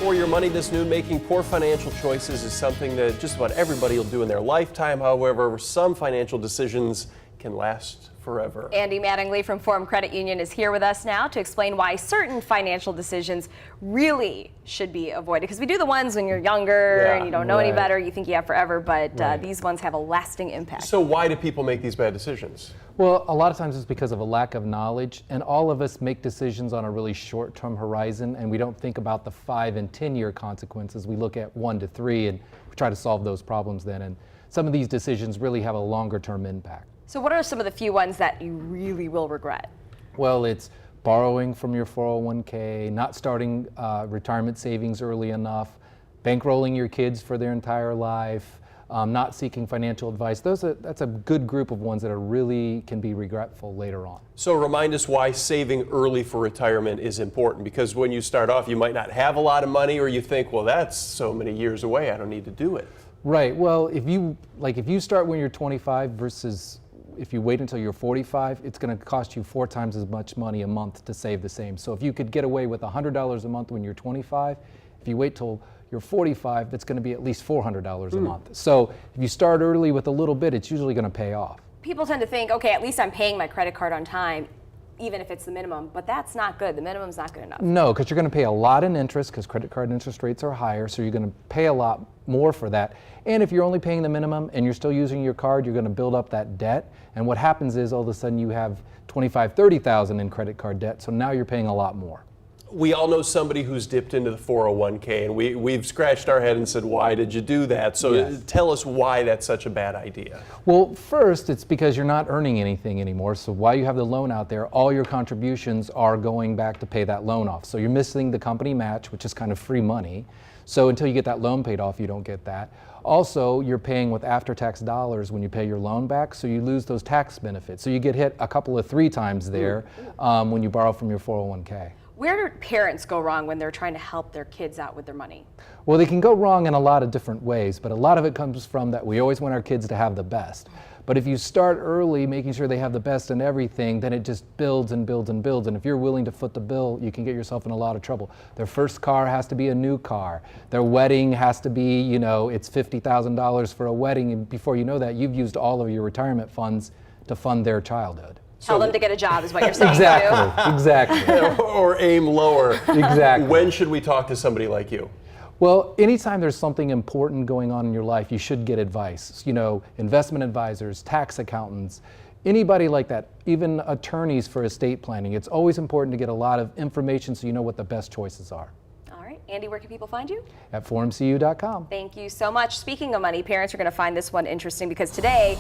For your money this noon, making poor financial choices is something that just about everybody will do in their lifetime. However, some financial decisions can last forever. Andy Mattingly from Forum Credit Union is here with us now to explain why certain financial decisions really should be avoided. Because we do the ones when you're younger and you don't know any better, you think you have forever, but these ones have a lasting impact. So why do people make these bad decisions? Well, a lot of times it's because of a lack of knowledge, and all of us make decisions on a really short-term horizon, and we don't think about the 5 and 10-year consequences. We look at 1 to 3 and we try to solve those problems then, and some of these decisions really have a longer-term impact. So what are some of the few ones that you really will regret? Well, it's borrowing from your 401k, not starting retirement savings early enough, bankrolling your kids for their entire life, not seeking financial advice. That's a good group of ones that are really can be regretful later on. So remind us why saving early for retirement is important, because when you start off, you might not have a lot of money, or you think, well, that's so many years away, I don't need to do it. Right. Well, if you start when you're 25 versus if you wait until you're 45, it's going to cost you 4 times as much money a month to save the same. So if you could get away with $100 a month when you're 25, if you wait till you're 45, that's going to be at least $400 a month. So if you start early with a little bit, it's usually going to pay off. People tend to think, okay, at least I'm paying my credit card on time, even if it's the minimum, but that's not good. The minimum's not good enough. No, because you're going to pay a lot in interest because credit card interest rates are higher, so you're going to pay a lot more for that. And if you're only paying the minimum and you're still using your card, you're going to build up that debt. And what happens is all of a sudden you have $25,000, $30,000 in credit card debt, so now you're paying a lot more. We all know somebody who's dipped into the 401k, and we've scratched our head and said, why did you do that? So tell us why that's such a bad idea. Well, first, it's because you're not earning anything anymore. So while you have the loan out there, all your contributions are going back to pay that loan off. So you're missing the company match, which is kind of free money. So until you get that loan paid off, you don't get that. Also, you're paying with after-tax dollars when you pay your loan back, so you lose those tax benefits. So you get hit a couple of 3 times there when you borrow from your 401k. Where do parents go wrong when they're trying to help their kids out with their money? Well, they can go wrong in a lot of different ways, but a lot of it comes from that we always want our kids to have the best. But if you start early making sure they have the best in everything, then it just builds and builds and builds. And if you're willing to foot the bill, you can get yourself in a lot of trouble. Their first car has to be a new car. Their wedding has to be, it's $50,000 for a wedding. And before you know that, you've used all of your retirement funds to fund their childhood. Tell them to get a job is what you're saying. Exactly, exactly. Or aim lower. Exactly. When should we talk to somebody like you? Well, anytime there's something important going on in your life, you should get advice. Investment advisors, tax accountants, anybody like that, even attorneys for estate planning. It's always important to get a lot of information so you know what the best choices are. All right. Andy, where can people find you? At forumcu.com. Thank you so much. Speaking of money, parents are going to find this one interesting because today